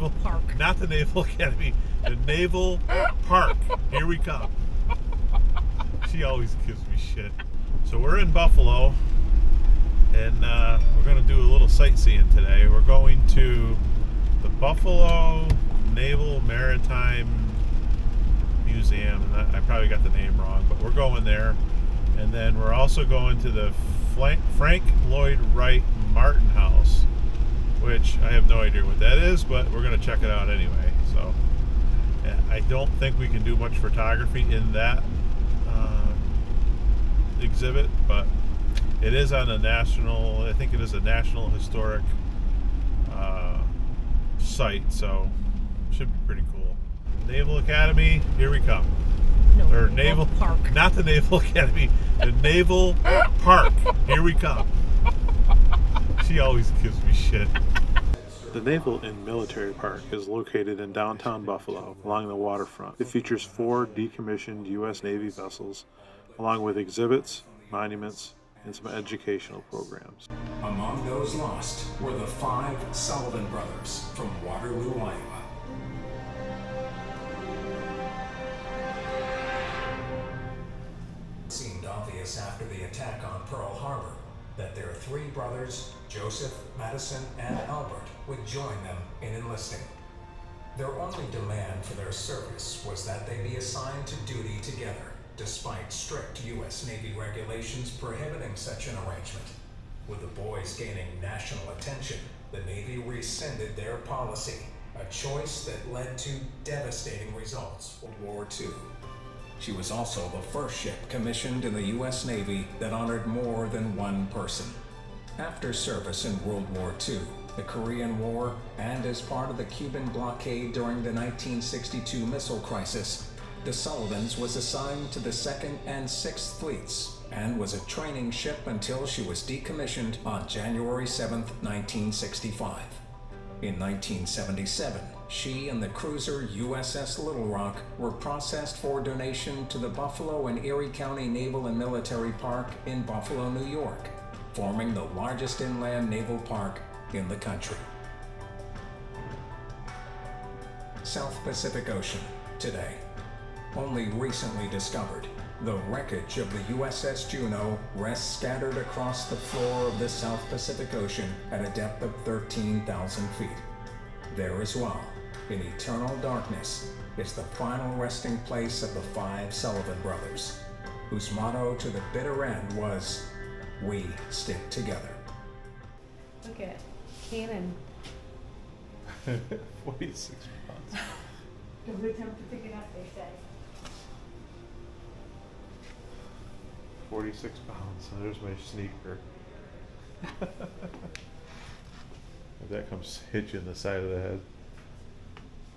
Naval Park. Not the Naval Academy. The Naval Park. Here we come. She always gives me shit. So we're in Buffalo, and we're going to do a little sightseeing today. We're going to the Buffalo Naval Maritime Museum. And I probably got the name wrong, but we're going there. And then we're also going to the Frank Lloyd Wright Martin House, which I have no idea what that is, but we're going to check it out anyway. So I don't think we can do much photography in that exhibit, but it is on a national, I think it is a National Historic site, so should be pretty cool. Naval Academy, here we come. Or Naval Park. Not the Naval Academy, the Naval Park. Here we come. She always gives me shit. The Naval and Military Park is located in downtown Buffalo along the waterfront. It features 4 decommissioned U.S. Navy vessels, along with exhibits, monuments, and some educational programs. Among those lost were the 5 Sullivan brothers from Waterloo, Iowa. It seemed obvious after the attack on Pearl Harbor that their 3 brothers, Joseph, Madison, and Albert, would join them in enlisting. Their only demand for their service was that they be assigned to duty together, despite strict U.S. Navy regulations prohibiting such an arrangement. With the boys gaining national attention, the Navy rescinded their policy, a choice that led to devastating results for World War II. She was also the first ship commissioned in the U.S. Navy that honored more than one person. After service in World War II, the Korean War, and as part of the Cuban blockade during the 1962 missile crisis, the Sullivans was assigned to the 2nd and 6th Fleets and was a training ship until she was decommissioned on January 7, 1965. In 1977, she and the cruiser USS Little Rock were processed for donation to the Buffalo and Erie County Naval and Military Park in Buffalo, New York, forming the largest inland naval park in the country. South Pacific Ocean, today. Only recently discovered, the wreckage of the USS Juneau rests scattered across the floor of the South Pacific Ocean at a depth of 13,000 feet. There as well, in eternal darkness, is the final resting place of the 5 Sullivan brothers, whose motto to the bitter end was, "We stick together." Look at Cannon. 46 pounds. Don't attempt to pick it up, they say. 46 pounds. There's my sneaker. If that comes hit you in the side of the head.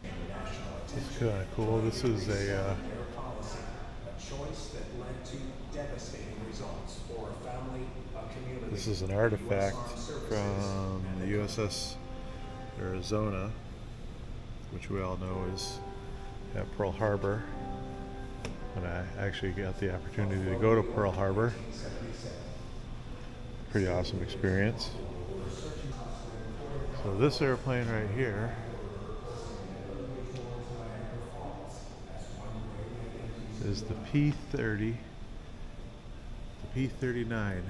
It's kind of cool. This is a choice that led to devastating results for a family, a community. this is an artifact from the USS Arizona, which we all know is at Pearl Harbor. And I actually got the opportunity to go to Pearl Harbor. Pretty awesome experience. So this airplane right here is the P-30, the P-39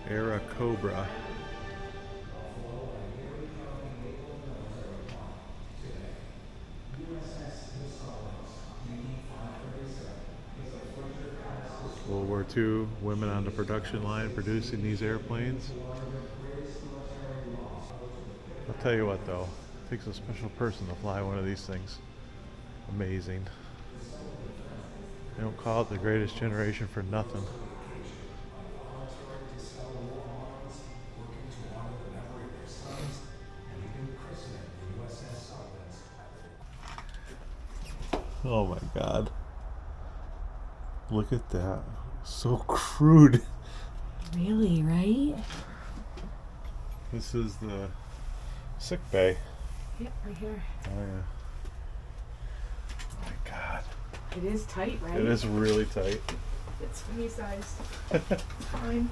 era Cobra. World War II, women on the production line producing these airplanes. I'll tell you what though, it takes a special person to fly one of these things. Amazing. They don't call it the greatest generation for nothing. Oh my God. Look at that. So crude. Really, right? This is the sick bay. Yep, right here. Oh yeah. Oh my God. It is tight, right? It is really tight. It's me size. It's fine.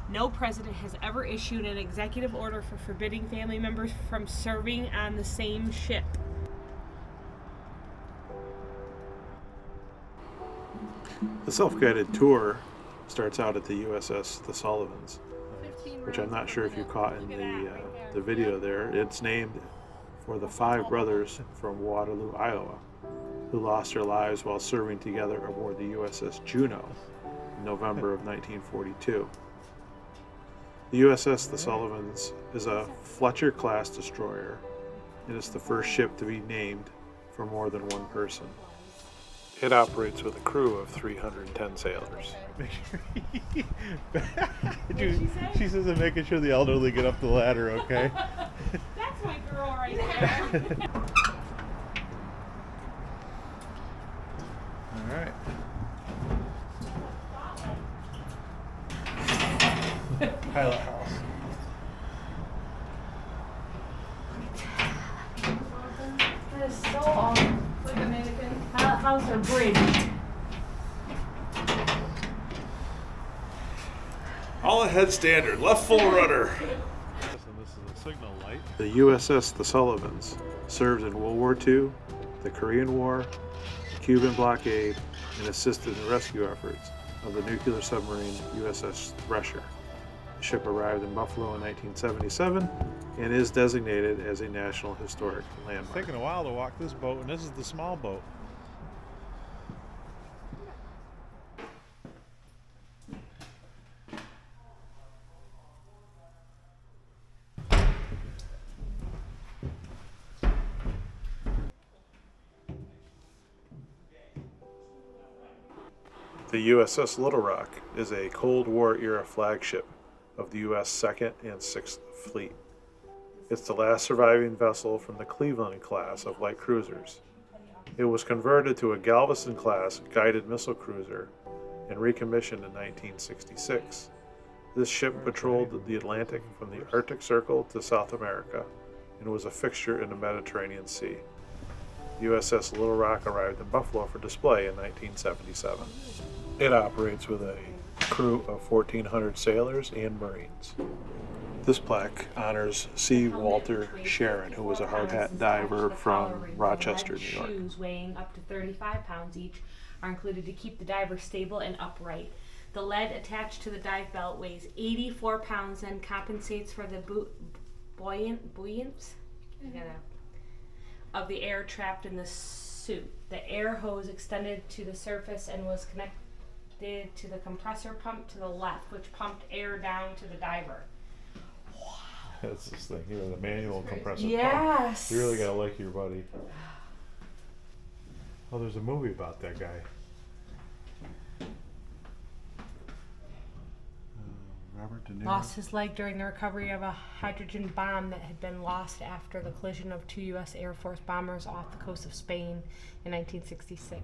No president has ever issued an executive order for forbidding family members from serving on the same ship. The self-guided tour starts out at the USS The Sullivans, which I'm not sure if you caught in the video there. It's named for the 5 brothers from Waterloo, Iowa, who lost their lives while serving together aboard the USS Juneau in November of 1942. The USS The Sullivans is a Fletcher-class destroyer, and it's the first ship to be named for more than one person. It operates with a crew of 310 sailors. Dude, she says I'm making sure the elderly get up the ladder, okay? That's my girl right there. All right. Pilot house. That is so awesome. Like a mannequin. How's her bridge? All ahead standard, left full rudder. This is a signal light. The USS The Sullivans served in World War II, the Korean War, the Cuban blockade, and assisted in rescue efforts of the nuclear submarine USS Thresher. The ship arrived in Buffalo in 1977 and is designated as a National Historic Landmark. It's taken a while to walk this boat, and this is the small boat. The USS Little Rock is a Cold War era flagship of the U.S. 2nd and 6th Fleet. It's the last surviving vessel from the Cleveland class of light cruisers. It was converted to a Galveston class guided missile cruiser and recommissioned in 1966. This ship patrolled the Atlantic from the Arctic Circle to South America and was a fixture in the Mediterranean Sea. USS Little Rock arrived in Buffalo for display in 1977. It operates with a crew of 1,400 sailors and Marines. This plaque honors C. Walter Sharon, who was a hard hat diver from Rochester, New York. Shoes weighing up to 35 pounds each are included to keep the diver stable and upright. The lead attached to the dive belt weighs 84 pounds and compensates for the buoyance of the air trapped in the suit. The air hose extended to the surface and was connected to the compressor pump to the left, which pumped air down to the diver. That's this thing here, the manual compressor Yes. pump. You really gotta like your buddy. Oh, there's a movie about that guy. Robert De Niro. Lost his leg during the recovery of a hydrogen bomb that had been lost after the collision of 2 U.S. Air Force bombers off the coast of Spain in 1966.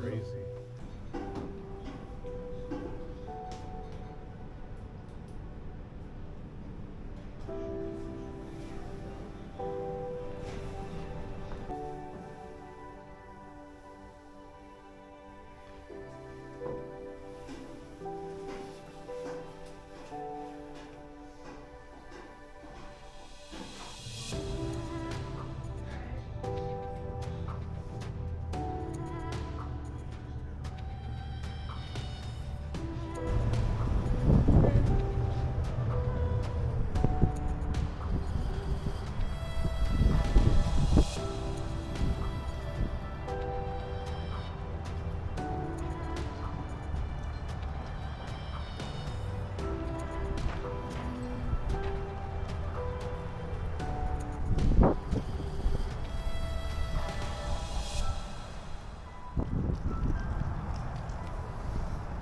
Crazy.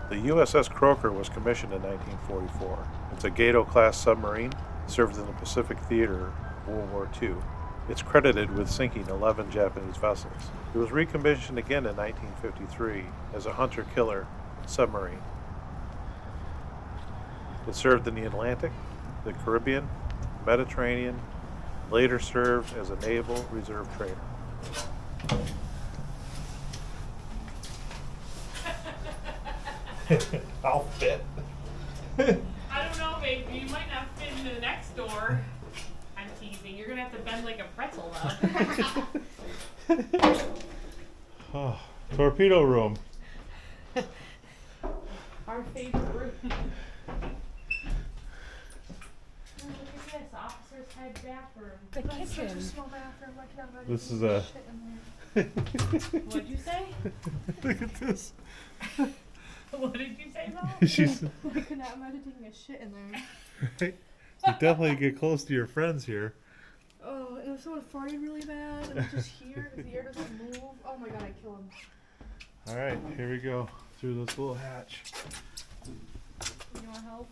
The USS Croker was commissioned in 1944. It's a Gato-class submarine, served in the Pacific Theater of World War II. It's credited with sinking 11 Japanese vessels. It was recommissioned again in 1953 as a hunter-killer submarine. It served in the Atlantic, the Caribbean, Mediterranean, later served as a naval reserve trader. I'll fit. I don't know, baby. You might not fit into the next door. I'm teasing. You're gonna have to bend like a pretzel, though. Oh, torpedo room. Our favorite room. Oh, look at this, officer's head bathroom. The kitchen. Small bathroom. I can have my This is a. shit in there. What'd you say? Look at this. What did you say, Mel? She's I could not imagine taking a shit in there. right. You definitely get close to your friends here. Oh, and if someone farted really bad, and it's just here because the air doesn't move. Oh my god, I'd kill him. All right, here we go through this little hatch. You want help?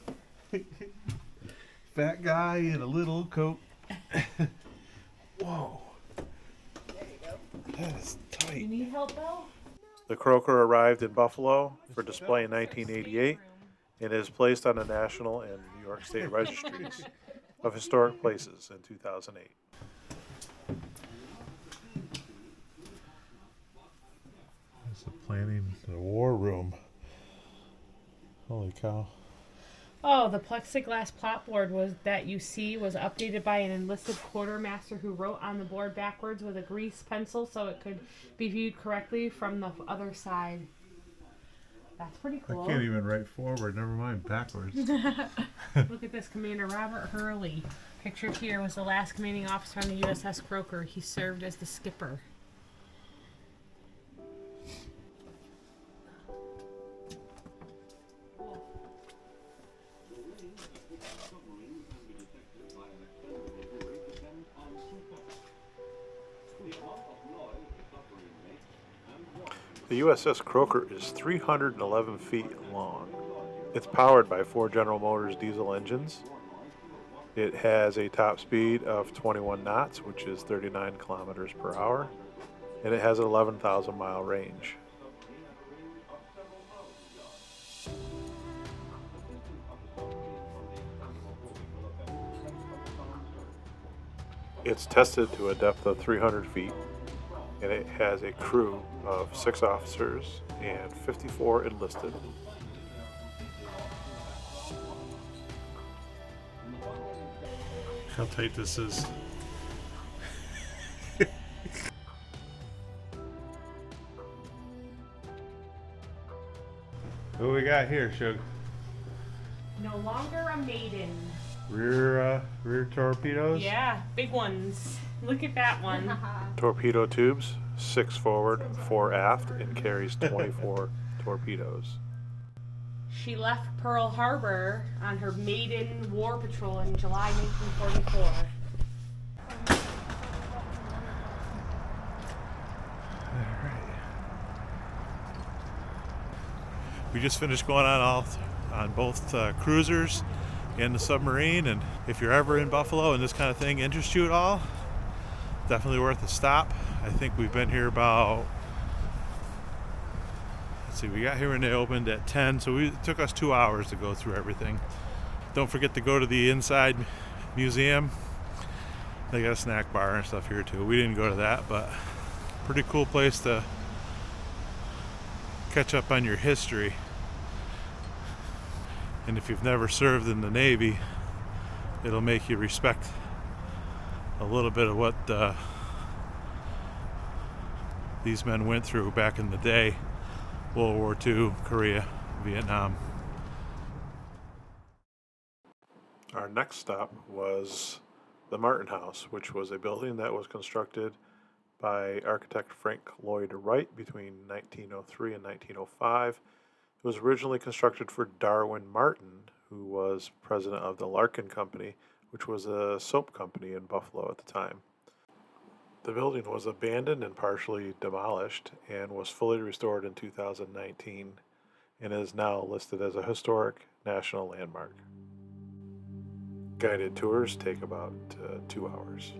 Fat guy in a little coat. Whoa. There you go. That is You tight. need help, Bill? The croaker arrived in Buffalo for display in 1988 and is placed on the National and New York State Registries of Historic Places in 2008. This is planning the war room. Holy cow. Oh, the plexiglass plotboard was updated by an enlisted quartermaster who wrote on the board backwards with a grease pencil so it could be viewed correctly from the other side. That's pretty cool. I can't even write forward, never mind backwards. Look at this, Commander Robert Hurley. Pictured here was the last commanding officer on the USS Croaker. He served as the skipper. The USS Croaker is 311 feet long. It's powered by 4 General Motors diesel engines. It has a top speed of 21 knots, which is 39 kilometers per hour, and it has an 11,000 mile range. It's tested to a depth of 300 feet, and it has a crew of 6 officers and 54 enlisted. How tight this is. What we got here, Shug? No longer a maiden. Rear torpedoes? Yeah, big ones. Look at that one. Torpedo tubes, 6 forward, 4 aft, and carries 24 torpedoes. She left Pearl Harbor on her maiden war patrol in July 1944. We just finished going on both cruisers and the submarine, and if you're ever in Buffalo and this kind of thing interests you at all, definitely worth a stop. I think we've been here about, let's see, we got here when they opened at 10, so it took us 2 hours to go through everything. Don't forget to go to the inside museum. They got a snack bar and stuff here too. We didn't go to that, but pretty cool place to catch up on your history. And if you've never served in the Navy, it'll make you respect a little bit of what these men went through back in the day. World War II, Korea, Vietnam. Our next stop was the Martin House, which was a building that was constructed by architect Frank Lloyd Wright between 1903 and 1905. It was originally constructed for Darwin Martin, who was president of the Larkin Company, which was a soap company in Buffalo at the time. The building was abandoned and partially demolished and was fully restored in 2019 and is now listed as a historic national landmark. Guided tours take about 2 hours.